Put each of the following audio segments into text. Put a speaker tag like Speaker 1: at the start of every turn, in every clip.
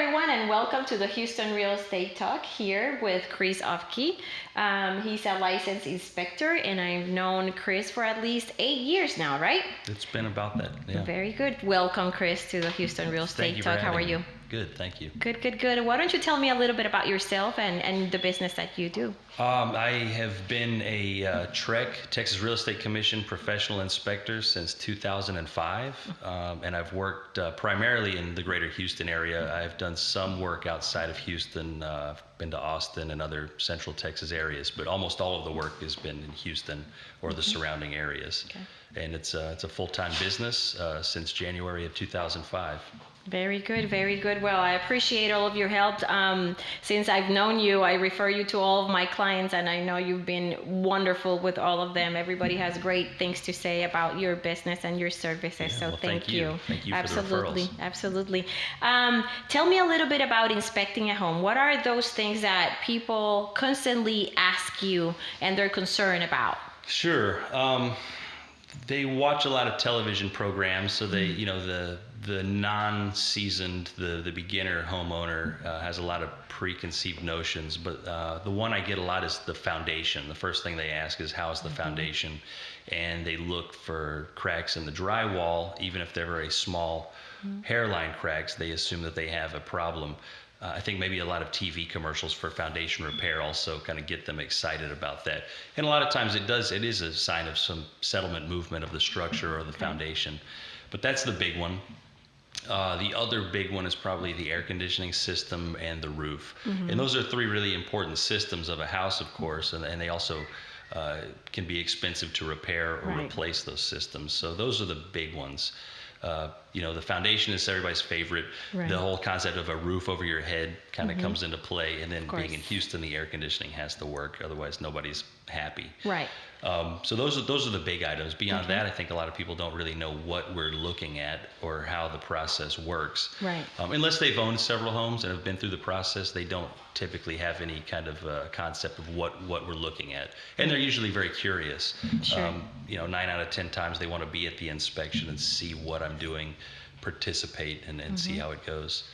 Speaker 1: everyone, and welcome to the Houston Real Estate Talk here with Chris Oelfke. He's a licensed inspector, and I've known Chris for at least 8 years now, right?
Speaker 2: It's been about that, yeah.
Speaker 1: Very good. Welcome, Chris, to the Houston Real Estate Talk. How are you?
Speaker 2: Good, thank you.
Speaker 1: Good. Why don't you tell me a little bit about yourself and the business that you do?
Speaker 2: I have been a Texas Real Estate Commission professional inspector since 2005, and I've worked primarily in the greater Houston area. I've done some work outside of Houston, been to Austin and other central Texas areas, but almost all of the work has been in Houston or the surrounding areas. Okay. And it's a full-time business since January of 2005.
Speaker 1: Very good. Well, I appreciate all of your help. Since I've known you, I refer you to all of my clients, and I know you've been wonderful with all of them. Everybody has great things to say about your business and your services,
Speaker 2: Yeah,
Speaker 1: so
Speaker 2: well,
Speaker 1: thank you.
Speaker 2: Thank you for the referrals.
Speaker 1: Absolutely. Tell me a little bit about inspecting a home. What are those things that people constantly ask you and they're concerned about?
Speaker 2: Sure. They watch a lot of television programs, so they, the non-seasoned, the beginner homeowner has a lot of preconceived notions, but the one I get a lot is the foundation. The first thing they ask is, how is the foundation? And they look for cracks in the drywall. Even if they're very small hairline cracks, they assume that they have a problem. I think maybe a lot of TV commercials for foundation repair also kind of get them excited about that. And a lot of times it is a sign of some settlement movement of the structure or the foundation. But that's the big one. The other big one is probably the air conditioning system and the roof. And those are three really important systems of a house, of course, and they also can be expensive to repair or replace those systems. So those are the big ones. The foundation is everybody's favorite. The whole concept of a roof over your head kind of comes into play. And then being in Houston, the air conditioning has to work. Otherwise, nobody's happy. Right. So those are the big items. Beyond that, I think a lot of people don't really know what we're looking at or how the process works. Right. Unless they've owned several homes and have been through the process, they don't typically have any kind of concept of what we're looking at. And they're usually very curious. Sure. 9 out of 10 times they want to be at the inspection and see what I'm doing, participate, and see how it goes.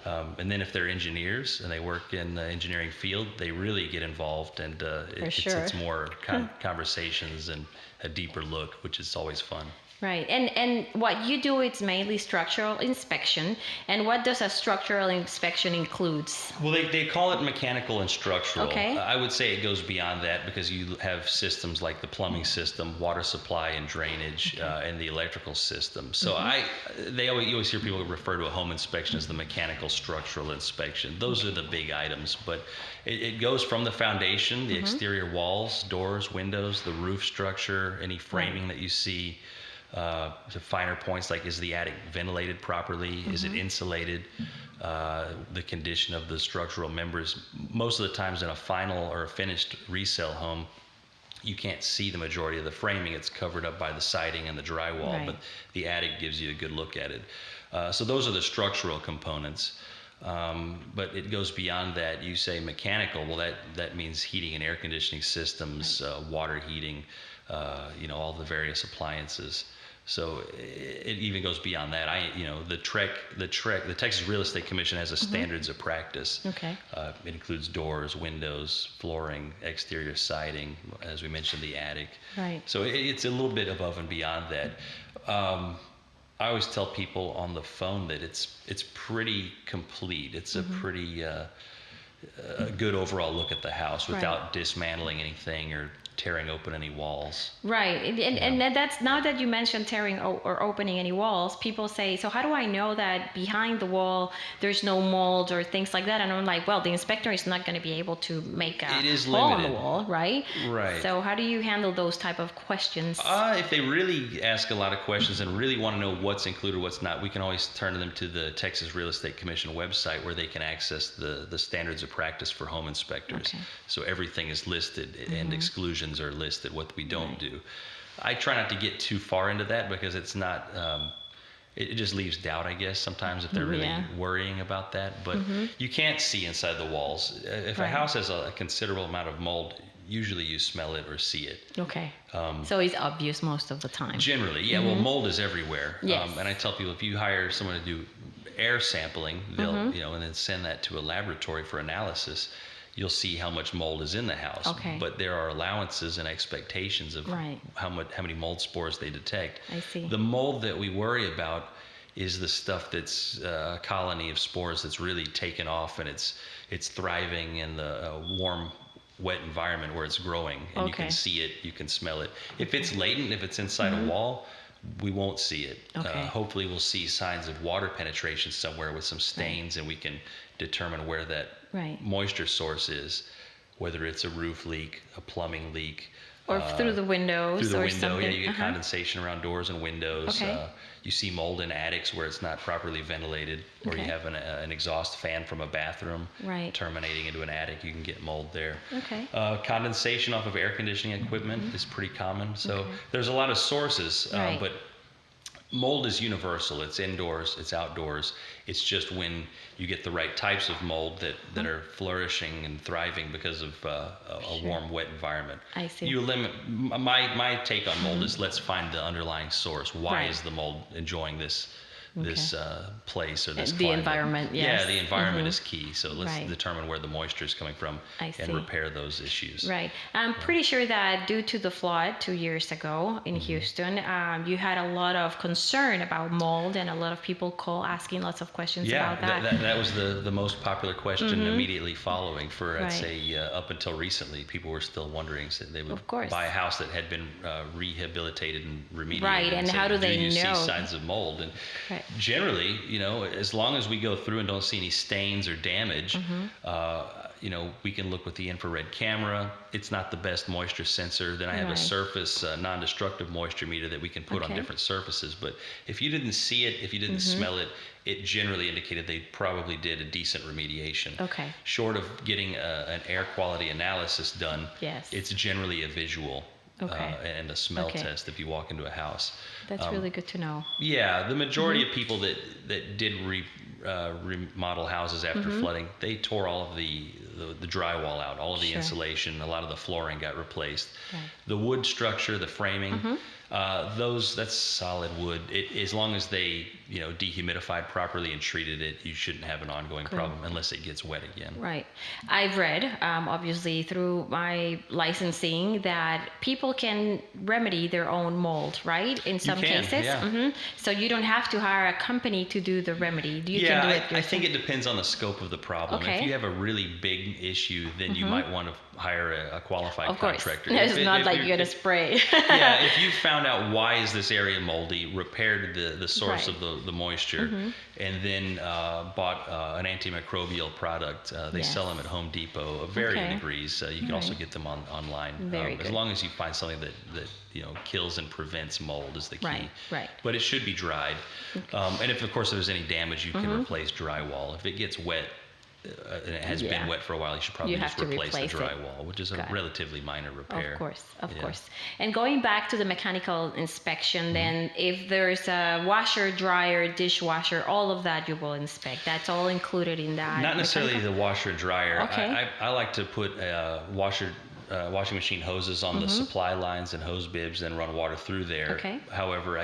Speaker 2: And then if they're engineers and they work in the engineering field, they really get involved, and it's more conversations and a deeper look, which is always fun. Right. And what you do, it's mainly structural inspection. And what does a structural inspection include? Well, they call it mechanical and structural. Okay. I would say it goes beyond that, because you have systems like the plumbing system, water supply and drainage, and the electrical system. So you always hear people refer to a home inspection as the mechanical structural inspection. Those are the big items, but it goes from the foundation, the exterior walls, doors, windows, the roof structure, any framing that you see, to finer points like, is the attic ventilated properly? Is it insulated? The condition of the structural members. Most of the times in a final or a finished resale home, you can't see the majority of the framing. It's covered up by the siding and the drywall, but the attic gives you a good look at it. So those are the structural components. But it goes beyond that. You say mechanical, well, that means heating and air conditioning systems, water heating, all the various appliances. So it even goes beyond that. The Texas Real Estate Commission has a standards of practice. Okay. It includes doors, windows, flooring, exterior siding, as we mentioned, the attic. Right. So it's a little bit above and beyond that. I always tell people on the phone that it's pretty complete. It's a pretty a good overall look at the house without dismantling anything or tearing open any walls. Right. And that's, now that you mentioned tearing or opening any walls, people say, so how do I know that behind the wall there's no mold or things like that? And I'm like, well, the inspector is not going to be able to make a hole in the wall, right? Right. So how do you handle those type of questions? If they really ask a lot of questions and really want to know what's included, what's not, we can always turn them to the Texas Real Estate Commission website, where they can access the standards of practice for home inspectors. Okay. So everything is listed, and exclusions are listed, what we don't do. I try not to get too far into that, because it's not, it just leaves doubt, I guess, sometimes, if they're really worrying about that. But you can't see inside the walls. If a house has a considerable amount of mold, usually you smell it or see it. Okay. So it's obvious most of the time. Generally, yeah. Well, mold is everywhere. Yes. And I tell people, if you hire someone to do air sampling, they'll and then send that to a laboratory for analysis. You'll see how much mold is in the house.
Speaker 1: Okay.
Speaker 2: But there are allowances and expectations of how many mold spores they detect.
Speaker 1: I see.
Speaker 2: The mold that we worry about is the stuff that's a colony of spores that's really taken off and it's thriving in the warm, wet environment where it's growing, and you can see it, you can smell it. If it's latent, if it's inside a wall, we won't see it. Hopefully we'll see signs of water penetration somewhere with some stains, and we can determine where that moisture source is, whether it's a roof leak, a plumbing leak,
Speaker 1: or through the windows.
Speaker 2: Through the
Speaker 1: or
Speaker 2: window,
Speaker 1: something.
Speaker 2: you get condensation around doors and windows. You see mold in attics where it's not properly ventilated, or you have an exhaust fan from a bathroom terminating into an attic. You can get mold there. Condensation off of air conditioning equipment is pretty common. So there's a lot of sources, but mold is universal. It's indoors, it's outdoors. It's just when you get the right types of mold that are flourishing and thriving because of a warm, wet environment.
Speaker 1: I see.
Speaker 2: You limit. My take on mold is, let's find the underlying source. Why is the mold enjoying this place or this
Speaker 1: the
Speaker 2: climate?
Speaker 1: environment? Yes.
Speaker 2: Yeah, the environment is key. So let's determine where the moisture is coming from and repair those issues.
Speaker 1: Right. I'm pretty sure that due to the flood 2 years ago in Houston, you had a lot of concern about mold, and a lot of people call asking lots of questions about that.
Speaker 2: That was the most popular question immediately following. For I'd say up until recently, people were still wondering. So they would buy a house that had been rehabilitated and remediated.
Speaker 1: Right. And
Speaker 2: say,
Speaker 1: how do they know?
Speaker 2: You see signs of mold? And generally, as long as we go through and don't see any stains or damage, we can look with the infrared camera. It's not the best moisture sensor. Then I have a surface non-destructive moisture meter that we can put on different surfaces. But if you didn't see it, if you didn't smell it, it generally indicated they probably did a decent remediation. Short of getting an air quality analysis done, it's generally a visual and a smell test if you walk into a house.
Speaker 1: That's really good to know.
Speaker 2: Yeah, the majority of people that did remodel houses after flooding, they tore all of the drywall out, all of the insulation, a lot of the flooring got replaced. The wood structure, the framing, that's solid wood. As long as they dehumidified properly and treated it, you shouldn't have an ongoing problem unless it gets wet again. Right.
Speaker 1: I've read, obviously through my licensing, that people can remedy their own mold, right? In some cases.
Speaker 2: Yeah.
Speaker 1: So you don't have to hire a company to do the remedy. You can do it yourself.
Speaker 2: I think it depends on the scope of the problem. If you have a really big issue, then you might want to hire a qualified contractor.
Speaker 1: It's not like you're going to spray.
Speaker 2: If you found out why is this area moldy, repaired the source of the moisture, and then bought an antimicrobial product. They sell them at Home Depot of varying degrees. You can also get them online. As long as you find something that kills and prevents mold is the key. But it should be dried. And if there's any damage, you can replace drywall. If it gets wet, and it has been wet for a while, you should probably just replace the drywall, which is a relatively minor repair.
Speaker 1: Of course. And going back to the mechanical inspection, then if there's a washer, dryer, dishwasher, all of that you will inspect. That's all included in that.
Speaker 2: Not necessarily the washer, dryer. I like to put washing machine hoses on the supply lines and hose bibs and run water through there. However,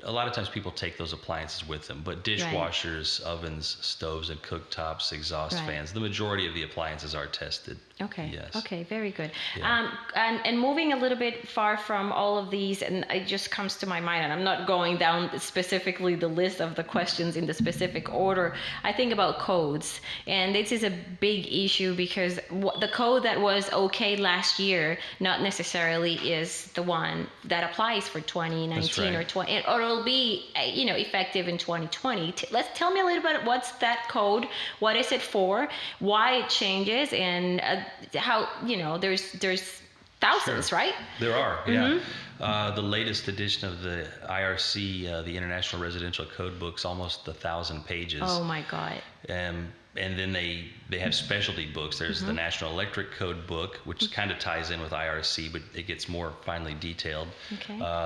Speaker 2: a lot of times people take those appliances with them, but dishwashers, ovens, stoves, and cooktops, exhaust fans, the majority of the appliances are tested.
Speaker 1: Okay, very good. And moving a little bit far from all of these, and it just comes to my mind, and I'm not going down specifically the list of the questions in the specific order. I think about codes, and this is a big issue because the code that was okay last year not necessarily is the one that applies for 2019 or 20, or it'll be effective in 2020. Tell me a little bit, what's that code? What is it for? Why it changes? And how there's thousands, right?
Speaker 2: There are, the latest edition of the IRC, the International Residential Code Book's almost 1,000 pages.
Speaker 1: Oh my God.
Speaker 2: And then they have specialty books. There's the National Electric Code Book, which kind of ties in with IRC, but it gets more finely detailed.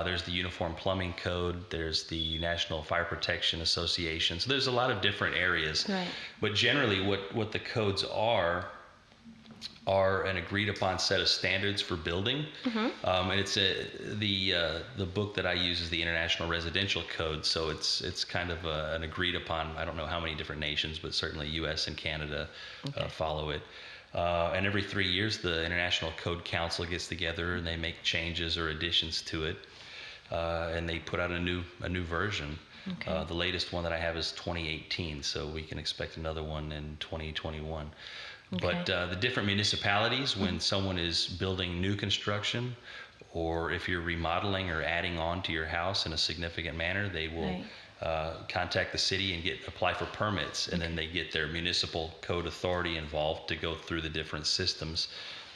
Speaker 2: There's the Uniform Plumbing Code. There's the National Fire Protection Association. So there's a lot of different areas. But generally what the codes are are an agreed upon set of standards for building. And it's the book that I use is the International Residential Code. So it's kind of an agreed upon, I don't know how many different nations, but certainly US and Canada follow it. And every 3 years, the International Code Council gets together and they make changes or additions to it. And they put out a new version. The latest one that I have is 2018, so we can expect another one in 2021. But the different municipalities, when someone is building new construction, or if you're remodeling or adding on to your house in a significant manner, they will contact the city and apply for permits, and then they get their municipal code authority involved to go through the different systems.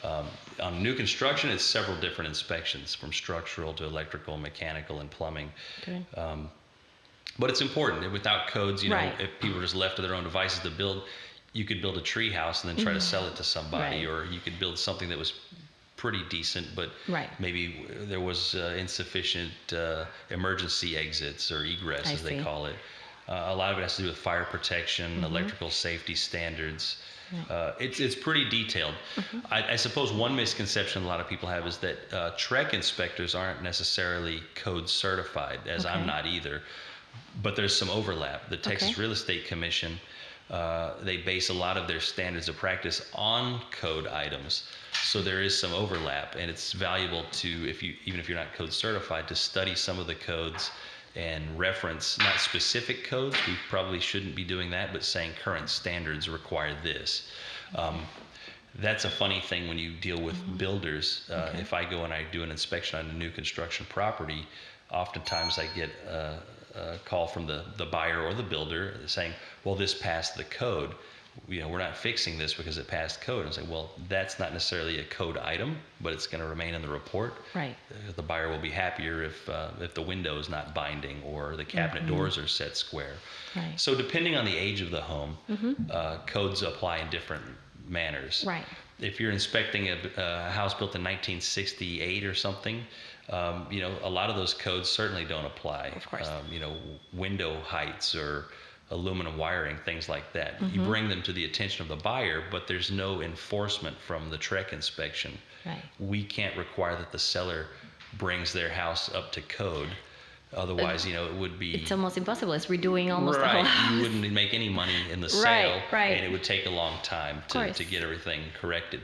Speaker 2: On new construction, it's several different inspections, from structural to electrical, mechanical, and plumbing. But it's important. Without codes, if people are just left to their own devices to build, you could build a tree house and then try to sell it to somebody, or you could build something that was pretty decent, but maybe there was insufficient emergency exits or egress, as they call it. A lot of it has to do with fire protection, electrical safety standards. It's pretty detailed. I suppose one misconception a lot of people have is that TREC inspectors aren't necessarily code certified, as I'm not either. But there's some overlap. The Texas Real Estate Commission, they base a lot of their standards of practice on code items. So there is some overlap, and it's valuable to, even if you're not code certified, to study some of the codes and reference not specific codes. We probably shouldn't be doing that, but saying current standards require this. That's a funny thing when you deal with builders. If I go and I do an inspection on a new construction property, oftentimes I get a call from the buyer or the builder saying, well, this passed the code. We're not fixing this because it passed code. And I say, well, that's not necessarily a code item, but it's going to remain in the report. The buyer will be happier if the window is not binding or the cabinet doors are set square. So depending on the age of the home, codes apply in different manners. If you're inspecting a house built in 1968 or something, a lot of those codes certainly don't apply.
Speaker 1: Of course.
Speaker 2: Window heights or aluminum wiring, things like that. You bring them to the attention of the buyer, but there's no enforcement from the TREC inspection. We can't require that the seller brings their house up to code. Otherwise, it would be...
Speaker 1: It's almost impossible. It's redoing almost the whole house.
Speaker 2: You wouldn't make any money in the sale, and it would take a long time to get everything corrected.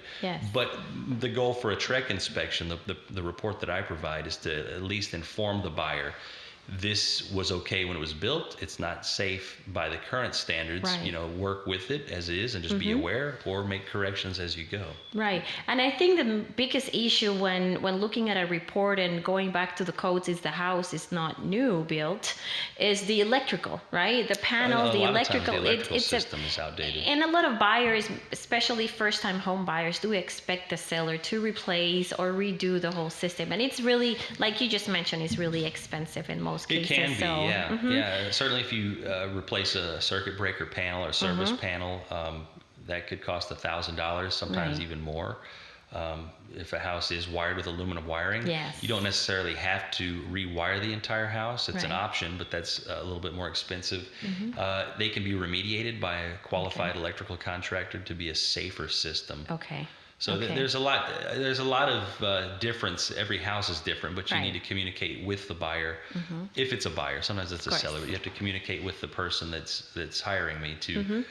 Speaker 2: But the goal for a TREC inspection, the report that I provide, is to at least inform the buyer this was okay when it was built. It's not safe by the current standards. Work with it as is and just be aware, or make corrections as you go.
Speaker 1: And I think the biggest issue when looking at a report and going back to the codes is the house is not new built, is the electrical, the panels, the electrical.
Speaker 2: The electrical system is outdated.
Speaker 1: And a lot of buyers, especially first-time home buyers, do expect the seller to replace or redo the whole system. And it's really, like you just mentioned, it's really expensive in most cases.
Speaker 2: It can be, yeah. Certainly if you replace a circuit breaker panel or service panel, that could cost $1,000, sometimes even more. If a house is wired with aluminum wiring, you don't necessarily have to rewire the entire house. It's an option, but that's a little bit more expensive. They can be remediated by a qualified electrical contractor to be a safer system. So there's a lot of difference. Every house is different, but you need to communicate with the buyer. If it's a buyer, sometimes it's a seller, but you have to communicate with the person that's hiring me to,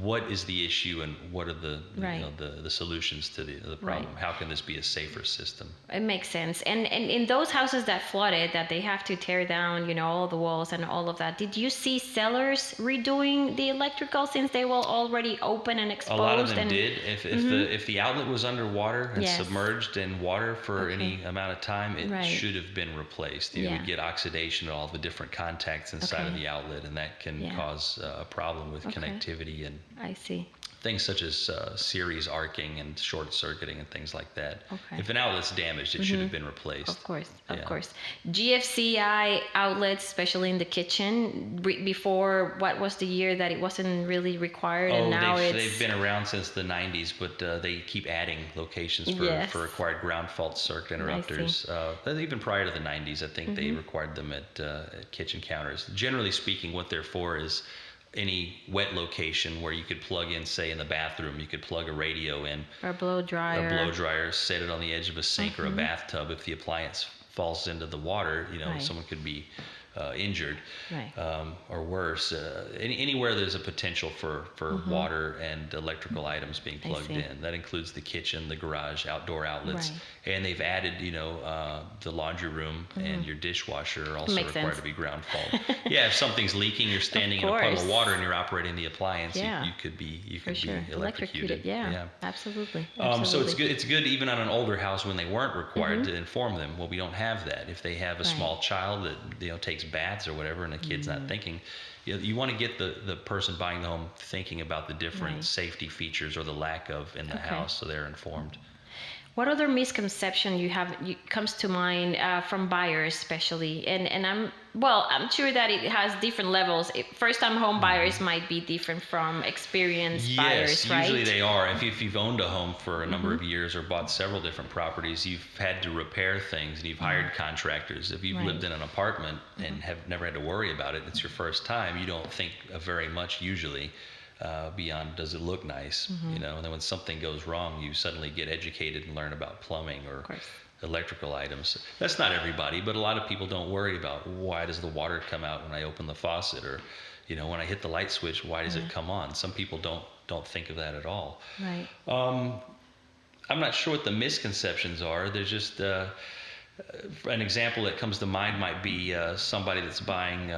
Speaker 2: what is the issue and what are the solutions to the problem? How can this be a safer system?
Speaker 1: It makes sense. And in those houses that flooded, that they have to tear down, all the walls and all of that, did you see sellers redoing the electrical since they were already open and exposed?
Speaker 2: A lot of them did. If the outlet was underwater and submerged in water for any amount of time, it should have been replaced. You would get oxidation of all the different contacts inside of the outlet, and that can cause a problem with connectivity and things such as series arcing and short circuiting and things like that. If an outlet's damaged, it should have been replaced.
Speaker 1: Of course. GFCI outlets, especially in the kitchen, before, what was the year that it wasn't really required, and now
Speaker 2: they've been around since the 90s, but they keep adding locations for required ground fault circuit interrupters. Even prior to the 90s, I think they required them at kitchen counters. Generally speaking, what they're for is any wet location where you could plug in, say in the bathroom, you could plug a radio in,
Speaker 1: Or a blow dryer.
Speaker 2: a blow dryer, set it on the edge of a sink or a bathtub. If the appliance falls into the water, someone could be injured, or worse. Anywhere there's a potential for water and electrical items being plugged in. That includes the kitchen, the garage, outdoor outlets, and they've added, the laundry room and your dishwasher are also required to be ground fault. Yeah, if something's leaking, you're standing in a puddle of water and you're operating the appliance, you could be electrocuted.
Speaker 1: Yeah, absolutely.
Speaker 2: So it's good even on an older house when they weren't required to inform them. Well, we don't have that. If they have a small child that takes baths or whatever and the kid's not thinking, you want to get the person buying the home thinking about the different safety features or the lack of in the house, so they're informed.
Speaker 1: What other misconception comes to mind from buyers, especially? And I'm sure that it has different levels. First-time home buyers might be different from experienced buyers, right?
Speaker 2: Yes, usually they are. If you've owned a home for a number of years or bought several different properties, you've had to repair things and you've hired contractors. If you've lived in an apartment and have never had to worry about it, it's your first time, you don't think of very much usually. Beyond does it look nice, and then when something goes wrong, you suddenly get educated and learn about plumbing or electrical items. That's not everybody, but a lot of people don't worry about why does the water come out when I open the faucet, or when I hit the light switch, why does it come on? Some people don't think of that at all.
Speaker 1: Right.
Speaker 2: I'm not sure what the misconceptions are. There's just an example that comes to mind might be somebody that's buying.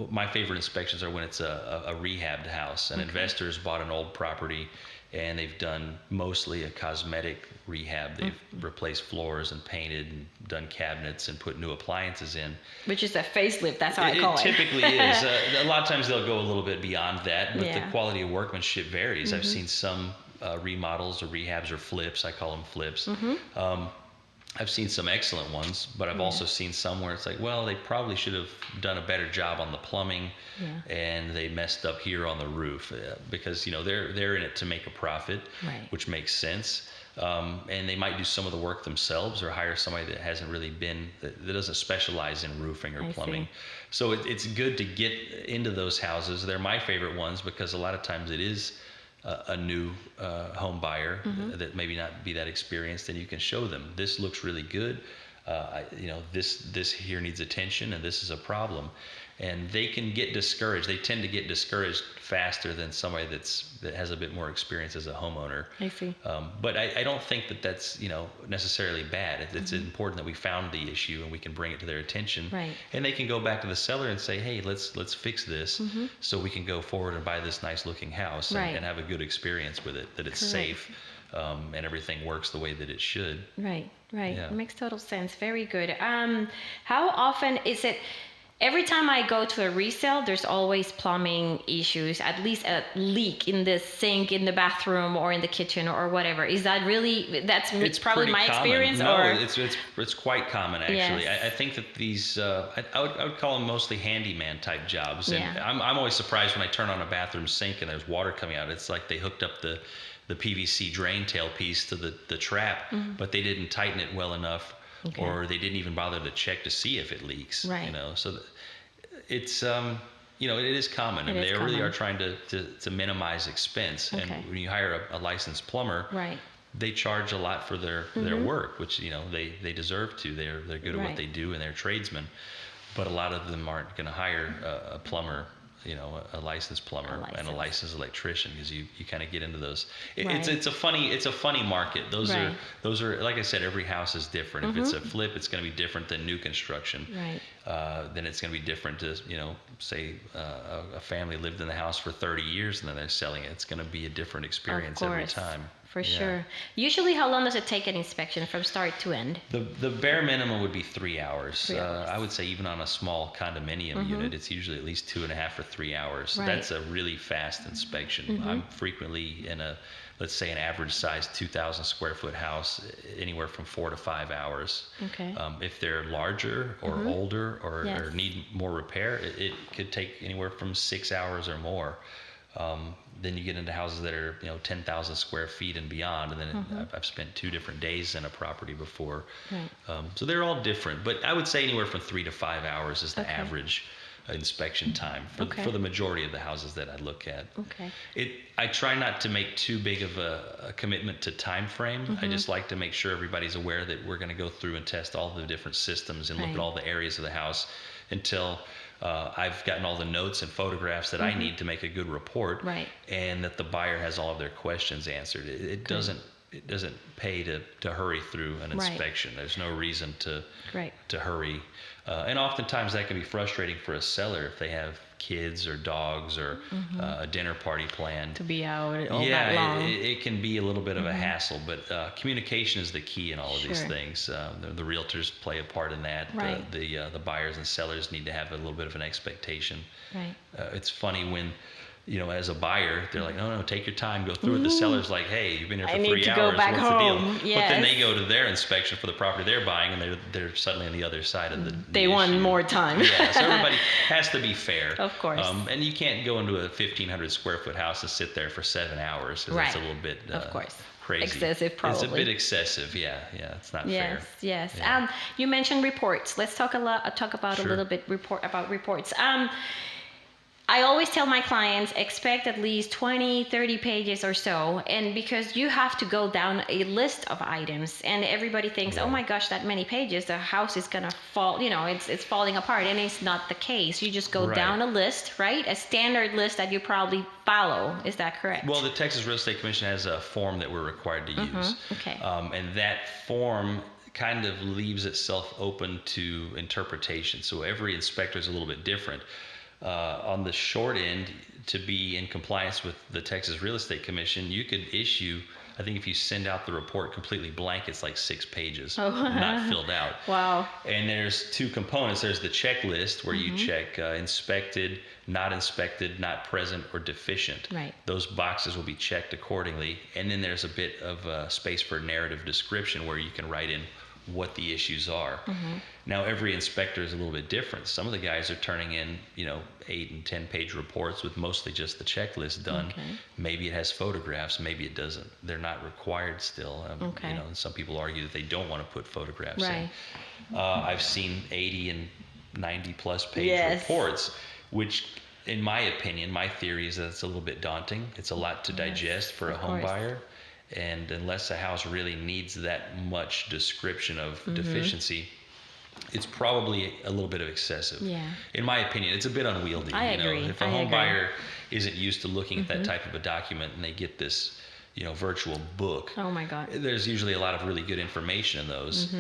Speaker 2: My favorite inspections are when it's a rehabbed house. An investor's bought an old property and they've done mostly a cosmetic rehab. They've replaced floors and painted and done cabinets and put new appliances in. Which is
Speaker 1: a facelift, that's how I call it.
Speaker 2: It typically is. A lot of times they'll go a little bit beyond that, but the quality of workmanship varies. I've seen some remodels or rehabs or flips. I call them flips. I've seen some excellent ones, but I've also seen some where it's like, well, they probably should have done a better job on the plumbing, and they messed up here on the roof, because they're in it to make a profit, which makes sense. And they might do some of the work themselves or hire somebody that hasn't really that doesn't specialize in roofing or plumbing. So it's good to get into those houses. They're my favorite ones because a lot of times it is a new home buyer that maybe not be that experienced, and you can show them this looks really good. This here needs attention, and this is a problem. And they can get discouraged. They tend to get discouraged faster than somebody that has a bit more experience as a homeowner.
Speaker 1: I see.
Speaker 2: But I don't think that's necessarily bad. It's important that we found the issue and we can bring it to their attention.
Speaker 1: Right.
Speaker 2: And they can go back to the seller and say, hey, let's fix this so we can go forward and buy this nice looking house and have a good experience with it, that it's safe. And everything works the way that it should. Right.
Speaker 1: Yeah. It makes total sense. Very good. How often is it? Every time I go to a resale, there's always plumbing issues, at least a leak in the sink, in the bathroom, or in the kitchen, or whatever. Is that really? It's probably my experience.
Speaker 2: No, it's quite common actually. Yes. I think that these I would call them mostly handyman type jobs. And I'm always surprised when I turn on a bathroom sink and there's water coming out. It's like they hooked up the PVC drain tailpiece to the trap, but they didn't tighten it well enough. Okay. Or they didn't even bother to check to see if it leaks.
Speaker 1: Right.
Speaker 2: So it's it is common, and they really are trying to minimize expense. Okay. And when you hire a licensed plumber, they charge a lot for their work, which they deserve to. They're good at what they do, and they're tradesmen. But a lot of them aren't going to hire a plumber. A licensed plumber and a licensed electrician, because you kind of get into those. It's a funny market. Those are like I said, every house is different. If it's a flip, it's going to be different than new construction. Then it's going to be different to say a family lived in the house for 30 years and then they're selling it. It's going to be a different experience every time.
Speaker 1: For sure. Usually, how long does it take an inspection from start to end?
Speaker 2: The bare minimum would be 3 hours. 3 hours. I would say even on a small condominium unit, it's usually at least 2.5 or 3 hours. That's a really fast inspection. I'm frequently in let's say an average size 2,000 square foot house, anywhere from 4 to 5 hours.
Speaker 1: Okay.
Speaker 2: If they're larger or older or need more repair, it could take anywhere from 6 hours or more. Then you get into houses that are 10,000 square feet and beyond, and then I've spent 2 different days in a property before. So they're all different, but I would say anywhere from 3 to 5 hours is the average. inspection time for the majority of the houses that I look at.
Speaker 1: Okay.
Speaker 2: I try not to make too big of a commitment to time frame. I just like to make sure everybody's aware that we're going to go through and test all the different systems and look at all the areas of the house until I've gotten all the notes and photographs that I need to make a good report, and that the buyer has all of their questions answered. It doesn't pay to hurry through an inspection. There's no reason to hurry. And oftentimes that can be frustrating for a seller if they have kids or dogs or a dinner party planned. To be out all that long. It can be a little bit of a hassle, but communication is the key in all of these things. The realtors play a part in that. The buyers and sellers need to have a little bit of an expectation. It's funny when, as a buyer, they're like, no, take your time, go through it. The seller's like, hey, you've been here for 3 hours.
Speaker 1: Go back
Speaker 2: what's
Speaker 1: home.
Speaker 2: the deal? But then they go to their inspection for the property they're buying, and they're suddenly on the other side of the
Speaker 1: They want
Speaker 2: issue.
Speaker 1: more time.
Speaker 2: So everybody has to be fair.
Speaker 1: Of course.
Speaker 2: And you can't go into a 1,500 square foot house and sit there for 7 hours. That's a little bit
Speaker 1: of course.
Speaker 2: Crazy.
Speaker 1: Excessive, probably.
Speaker 2: It's a bit excessive. It's not fair.
Speaker 1: Yes. You mentioned reports. Let's talk about a little bit about reports. I always tell my clients, expect at least 20, 30 pages or so. And because you have to go down a list of items, and everybody thinks, oh my gosh, that many pages, the house is going to fall, it's falling apart. And it's not the case. You just go down a list, right? A standard list that you probably follow. Is that correct?
Speaker 2: Well, the Texas Real Estate Commission has a form that we're required to use. And that form kind of leaves itself open to interpretation. So every inspector is a little bit different. On the short end, to be in compliance with the Texas Real Estate Commission, you could issue, I think if you send out the report completely blank, it's like 6 pages, not filled out.
Speaker 1: Wow.
Speaker 2: And there's 2 components. There's the checklist where you check inspected, not present, or deficient. Those boxes will be checked accordingly. And then there's a bit of space for narrative description where you can write in what the issues are. Now, every inspector is a little bit different. Some of the guys are turning in, 8 and 10 page reports with mostly just the checklist done. Maybe it has photographs, maybe it doesn't. They're not required still. Some people argue that they don't want to put photographs in. I've seen 80 and 90 plus page reports, which, in my opinion, my theory is that it's a little bit daunting. It's a lot to digest for a home buyer. And unless a house really needs that much description of deficiency, it's probably a little bit of excessive. In my opinion, it's a bit unwieldy.
Speaker 1: I agree.
Speaker 2: If a home buyer isn't used to looking at that type of a document and they get this, virtual book,
Speaker 1: oh my God,
Speaker 2: there's usually a lot of really good information in those,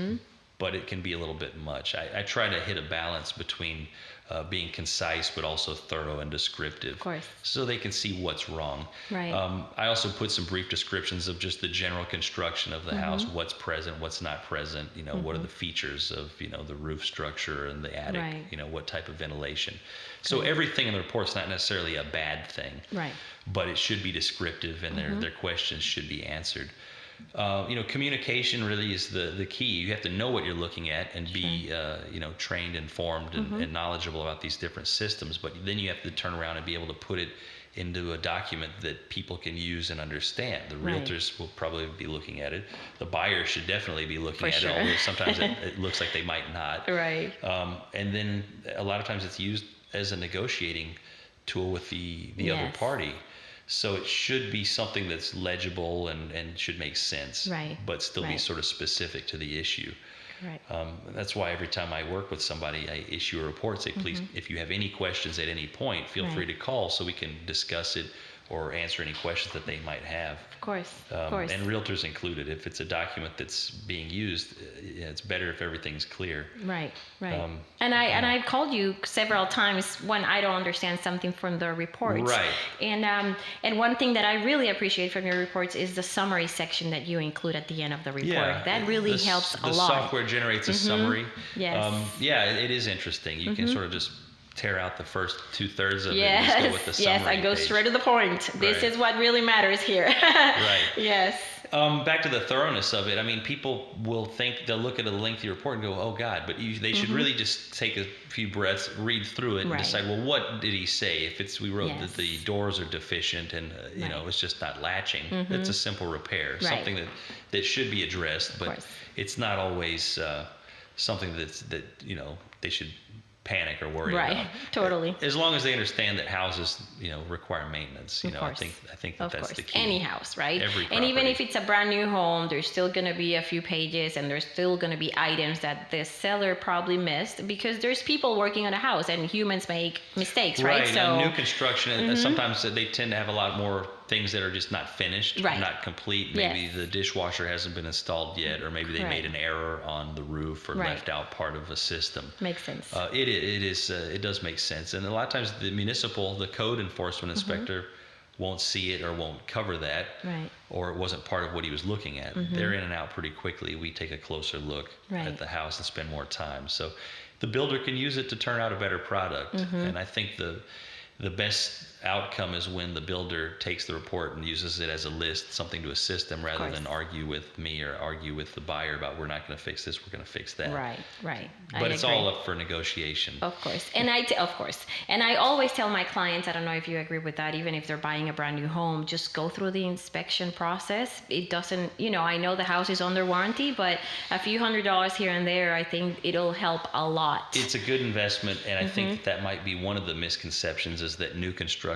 Speaker 2: but it can be a little bit much. I try to hit a balance between being concise but also thorough and descriptive,
Speaker 1: of course,
Speaker 2: so they can see what's wrong. I also put some brief descriptions of just the general construction of the house, what's present, what's not present, what are the features of the roof structure and the attic, what type of ventilation. So everything in the report's not necessarily a bad thing, but it should be descriptive, and their questions should be answered. Communication really is the key. You have to know what you're looking at and be, trained, informed, and knowledgeable about these different systems. But then you have to turn around and be able to put it into a document that people can use and understand. The realtors will probably be looking at it. The buyers should definitely be looking at it, although sometimes it looks like they might not. And then a lot of times it's used as a negotiating tool with the other party. So it should be something that's legible and should make sense, but still be sort of specific to the issue. That's why every time I work with somebody, I issue a report, say, please, if you have any questions at any point, feel free to call so we can discuss it or answer any questions that they might have.
Speaker 1: Of course.
Speaker 2: And realtors included. If it's a document that's being used, it's better if everything's clear. And I've called you several times when I don't understand something from the reports. And one thing that I really appreciate from your reports is the summary section that you include at the end of the report. That really helps a lot. The software generates a summary.
Speaker 1: It
Speaker 2: is interesting. You can sort of just tear out the first 2/3 of it and just go with the summary
Speaker 1: I go
Speaker 2: page.
Speaker 1: straight to the point. This is what really matters here.
Speaker 2: Back to the thoroughness of it. I mean, people will think, they'll look at a lengthy report and go, oh God, but they should really just take a few breaths, read through it, and decide, well, what did he say? If we wrote that the doors are deficient and it's just not latching, it's a simple repair, something that should be addressed, but it's not always something that they should panic or worry
Speaker 1: Right.
Speaker 2: about.
Speaker 1: Totally.
Speaker 2: As long as they understand that houses, require maintenance.
Speaker 1: Of course.
Speaker 2: I think that
Speaker 1: Of
Speaker 2: that's
Speaker 1: course.
Speaker 2: the key.
Speaker 1: Any house, right?
Speaker 2: Every
Speaker 1: And even
Speaker 2: property.
Speaker 1: if it's a brand new home, there's still going to be a few pages and there's still going to be items that the seller probably missed because there's people working on a house and humans make mistakes, right?
Speaker 2: Right.
Speaker 1: So
Speaker 2: New construction, sometimes they tend to have a lot more things that are just not finished,
Speaker 1: Right.
Speaker 2: not complete. Maybe
Speaker 1: Yes.
Speaker 2: the dishwasher hasn't been installed yet, or maybe they
Speaker 1: Correct.
Speaker 2: made an error on the roof or
Speaker 1: Right.
Speaker 2: left out part of a system.
Speaker 1: makes sense.
Speaker 2: It does make sense, and a lot of times the code enforcement inspector won't see it or won't cover that,
Speaker 1: Right.
Speaker 2: or it wasn't part of what he was looking at. They're in and out pretty quickly. We take a closer look
Speaker 1: Right.
Speaker 2: at the house and spend more time. So the builder can use it to turn out a better product, and I think the best outcome is when the builder takes the report and uses it as a list, something to assist them rather
Speaker 1: course.
Speaker 2: than argue with me or argue with the buyer about we're not going to fix this, we're going to fix that.
Speaker 1: Right. Right.
Speaker 2: But
Speaker 1: I
Speaker 2: it's
Speaker 1: agree.
Speaker 2: all up for negotiation.
Speaker 1: Of course. And I always tell my clients, I don't know if you agree with that, even if they're buying a brand new home, just go through the inspection process. It doesn't, I know the house is under warranty, but a few $100s here and there, I think it'll help a lot.
Speaker 2: It's a good investment, and I think that might be one of the misconceptions is that new construction,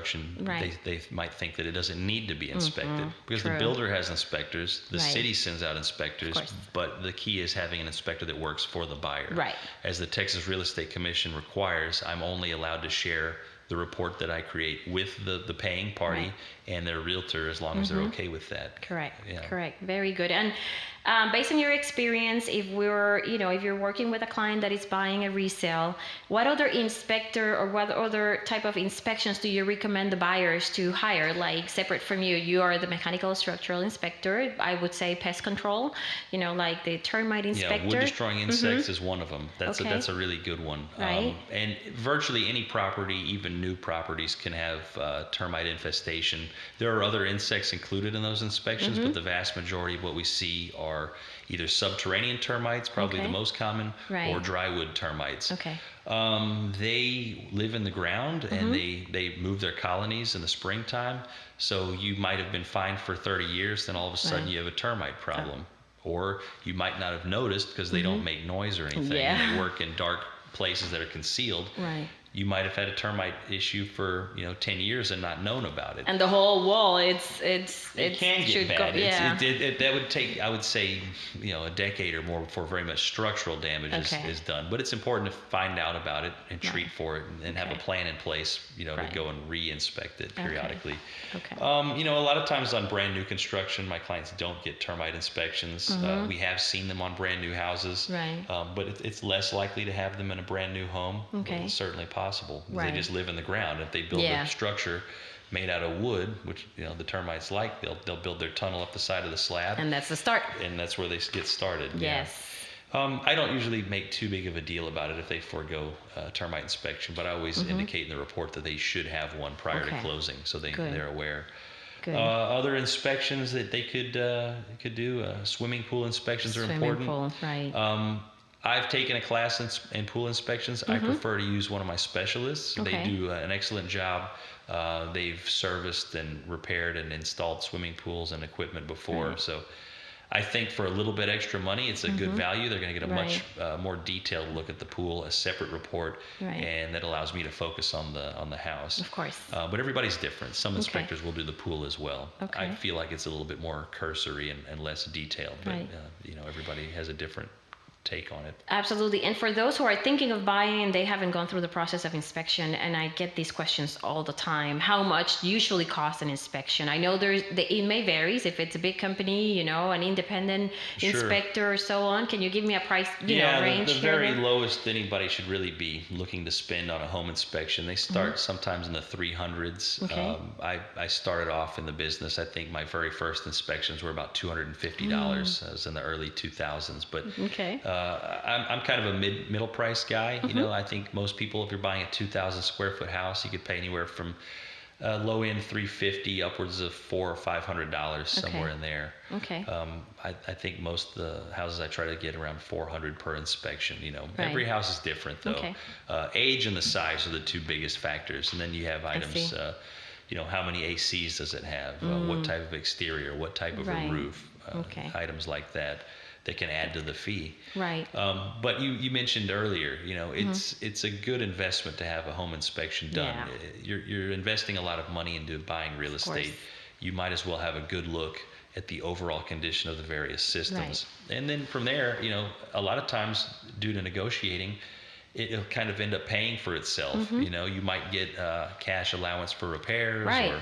Speaker 1: Right.
Speaker 2: they might think that it doesn't need to be inspected because
Speaker 1: True.
Speaker 2: the builder has inspectors, the
Speaker 1: Right.
Speaker 2: city sends out inspectors,
Speaker 1: course.
Speaker 2: but the key is having an inspector that works for the buyer.
Speaker 1: Right.
Speaker 2: As the Texas Real Estate Commission requires, I'm only allowed to share the report that I create with the paying party
Speaker 1: Right.
Speaker 2: and their realtor as long as they're okay with that.
Speaker 1: Correct.
Speaker 2: Yeah.
Speaker 1: Correct. Very good. And based on your experience, if you're working with a client that is buying a resale, what other inspector or what other type of inspections do you recommend the buyers to hire? Like separate from you, you are the mechanical structural inspector. I would say pest control. Like the termite inspector.
Speaker 2: Yeah, wood destroying insects is one of them. That's
Speaker 1: Okay.
Speaker 2: that's a really good one.
Speaker 1: Right.
Speaker 2: And virtually any property, even new properties, can have termite infestation. There are other insects included in those inspections, but the vast majority of what we see are either subterranean termites, probably
Speaker 1: Okay.
Speaker 2: the most common,
Speaker 1: Right.
Speaker 2: or drywood termites.
Speaker 1: Okay.
Speaker 2: They live in the ground and they move their colonies in the springtime. So you might have been fine for 30 years, then all of a sudden
Speaker 1: Right.
Speaker 2: you have a termite problem. Or you might not have noticed because they don't make noise or anything.
Speaker 1: Yeah.
Speaker 2: And they work in dark places that are concealed.
Speaker 1: Right.
Speaker 2: You might have had a termite issue for 10 years and not known about it.
Speaker 1: And the whole wall, it
Speaker 2: Can
Speaker 1: should
Speaker 2: get
Speaker 1: go.
Speaker 2: bad.
Speaker 1: Yeah.
Speaker 2: That would take, I would say, a decade or more before very much structural damage
Speaker 1: Okay.
Speaker 2: is done. But it's important to find out about it and treat for it and have a
Speaker 1: Okay.
Speaker 2: plan in place,
Speaker 1: Right.
Speaker 2: to go and re-inspect it periodically.
Speaker 1: Okay.
Speaker 2: A lot of times on brand new construction, my clients don't get termite inspections. We have seen them on brand new houses,
Speaker 1: Right.
Speaker 2: but it's less likely to have them in a brand new home.
Speaker 1: Okay.
Speaker 2: But it's certainly possible.
Speaker 1: Right.
Speaker 2: They just live in the ground. If they build
Speaker 1: Yeah.
Speaker 2: a structure made out of wood, which the termites like, they'll build their tunnel up the side of the slab,
Speaker 1: And that's the start.
Speaker 2: and that's where they get started. Yeah.
Speaker 1: Yes.
Speaker 2: I don't usually make too big of a deal about it if they forego termite inspection, but I always indicate in the report that they should have one prior to
Speaker 1: Okay.
Speaker 2: closing, so
Speaker 1: Good.
Speaker 2: they're aware.
Speaker 1: Good.
Speaker 2: Other inspections that they could do, swimming pool inspections are
Speaker 1: Swimming
Speaker 2: important.
Speaker 1: pool, right.
Speaker 2: I've taken a class in pool inspections. I prefer to use one of my specialists.
Speaker 1: Okay.
Speaker 2: They do an excellent job. They've serviced and repaired and installed swimming pools and equipment before.
Speaker 1: Right.
Speaker 2: So I think for a little bit extra money, it's a good value. They're going to get a much more detailed look at the pool, a separate report,
Speaker 1: Right.
Speaker 2: and that allows me to focus on the house.
Speaker 1: Of course.
Speaker 2: But everybody's different. Some inspectors will do the pool as well.
Speaker 1: Okay.
Speaker 2: I feel like it's a little bit more cursory and less detailed, but
Speaker 1: Right.
Speaker 2: everybody has a different take on it.
Speaker 1: Absolutely. And for those who are thinking of buying and they haven't gone through the process of inspection, and I get these questions all the time, how much usually costs an inspection? I know it may varies if it's a big company, an independent
Speaker 2: Sure.
Speaker 1: inspector or so on. Can you give me a price,
Speaker 2: Yeah,
Speaker 1: range?
Speaker 2: the
Speaker 1: here
Speaker 2: very
Speaker 1: and there?
Speaker 2: lowest anybody should really be looking to spend on a home inspection. They start sometimes in the 300s.
Speaker 1: Okay.
Speaker 2: I started off in the business. I think my very first inspections were about $250. I was in the early 2000s, but
Speaker 1: Okay.
Speaker 2: I'm kind of a middle price guy. I think most people, if you're buying a 2,000 square foot house, you could pay anywhere from low end $350 upwards of $400 or $500 somewhere in there.
Speaker 1: Okay.
Speaker 2: I think most of the houses I try to get around $400 per inspection.
Speaker 1: Right.
Speaker 2: Every house is different though.
Speaker 1: Okay.
Speaker 2: Age and the size are the two biggest factors, and then you have items.
Speaker 1: see.
Speaker 2: How many ACs does it have? What type of exterior? What type of
Speaker 1: Right.
Speaker 2: a roof?
Speaker 1: Okay.
Speaker 2: Items like that. that can add to the fee.
Speaker 1: Right.
Speaker 2: But you mentioned earlier, it's a good investment to have a home inspection done.
Speaker 1: Yeah.
Speaker 2: You're investing a lot of money into buying real estate. You might as well have a good look at the overall condition of the various systems. Right. And then from there, a lot of times due to negotiating, it'll kind of end up paying for itself. You might get cash allowance for repairs,
Speaker 1: right.
Speaker 2: or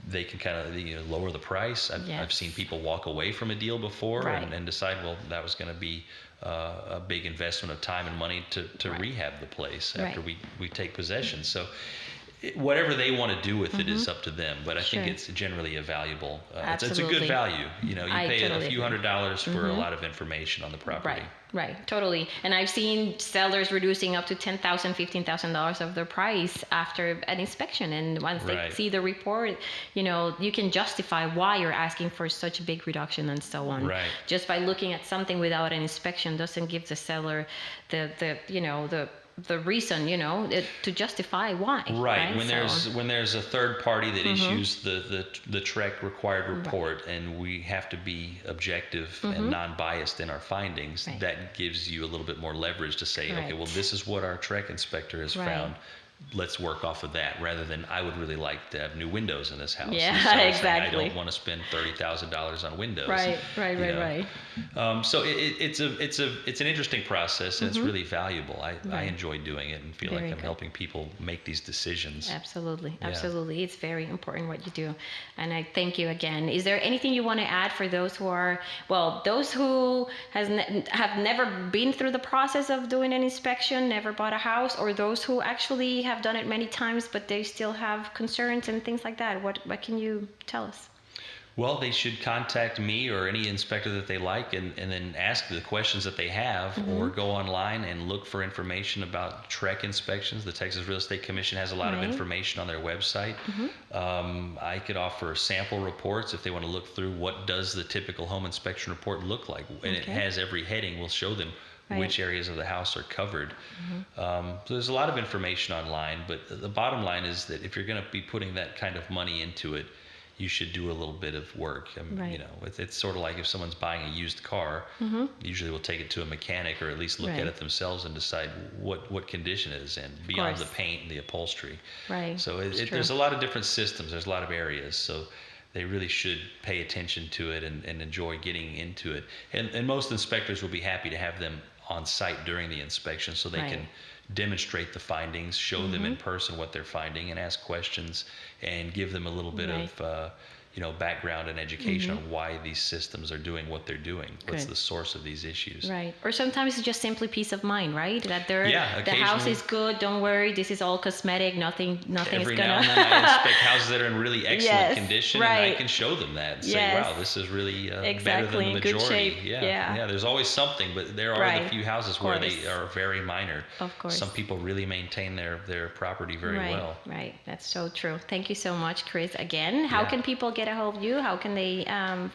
Speaker 2: they can kind of lower the price. I've seen people walk away from a deal before, right. and decide, well, that was going to be a big investment of time and money to right. rehab the place after right. we take possession. So whatever they want to do with it is up to them, but I think it's generally a valuable, it's a good value. You pay totally a few $100s for a lot of information on the property.
Speaker 1: Right, totally. And I've seen sellers reducing up to $10,000, $15,000 of their price after an inspection. And once they see the report, you can justify why you're asking for such a big reduction and so on.
Speaker 2: Right.
Speaker 1: Just by looking at something without an inspection doesn't give the seller the reason, to justify why.
Speaker 2: Right. When there's a third party that issues the TREC required report, right. and we have to be objective and non-biased in our findings, right. that gives you a little bit more leverage to say, right. okay, well, this is what our TREC inspector has right. found. Let's work off of that, rather than I would really like to have new windows in this house.
Speaker 1: Yeah,
Speaker 2: so
Speaker 1: exactly.
Speaker 2: I don't want to spend $30,000 on windows.
Speaker 1: Right.
Speaker 2: So it's an interesting process, and it's really valuable. I enjoy doing it and feel like I'm helping people make these decisions.
Speaker 1: Absolutely. It's very important what you do, and I thank you again. Is there anything you want to add for those who are those who have never been through the process of doing an inspection, never bought a house, or those who actually have done it many times but they still have concerns and things like that? What can you tell us?
Speaker 2: Well, they should contact me or any inspector that they like, and then ask the questions that they have, or go online and look for information about TREC inspections. The Texas Real Estate Commission has a lot of information on their website. I could offer sample reports if they want to look through what does the typical home inspection report look like, and it has every heading. We'll show them which areas of the house are covered. So there's a lot of information online, but the bottom line is that if you're going to be putting that kind of money into it, you should do a little bit of work. It's sort of like if someone's buying a used car, usually we'll take it to a mechanic, or at least look at it themselves and decide what condition it is in, beyond the paint and the upholstery. So there's a lot of different systems, there's a lot of areas, so they really should pay attention to it and enjoy getting into it. And most inspectors will be happy to have them on site during the inspection, so they can demonstrate the findings, show them in person what they're finding, and ask questions and give them a little bit of background and education on why these systems are doing what they're doing. What's the source of these issues? Or
Speaker 1: sometimes it's just simply peace of mind, right? That the house is good. Don't worry, this is all cosmetic. Nothing is gonna.
Speaker 2: Every now and then I inspect houses that are in really excellent condition, and I can show them that and say, "Wow, this is really better than the majority."
Speaker 1: Good shape.
Speaker 2: Yeah. There's always something, but there are the few houses where they are very minor.
Speaker 1: Of course.
Speaker 2: Some people really maintain their property very well.
Speaker 1: Right. That's so true. Thank you so much, Chris. Again, how can people get a hold of you? How can they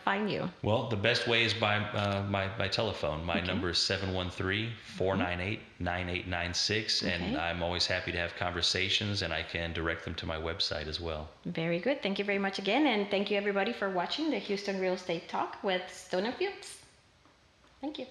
Speaker 1: find you?
Speaker 2: Well, the best way is by my telephone. My number is 713-498-9896, and I'm always happy to have conversations, and I can direct them to my website as well.
Speaker 1: Very good. Thank you very much again, and thank you everybody for watching the Houston Real Estate Talk with Stone & Fields. Thank you.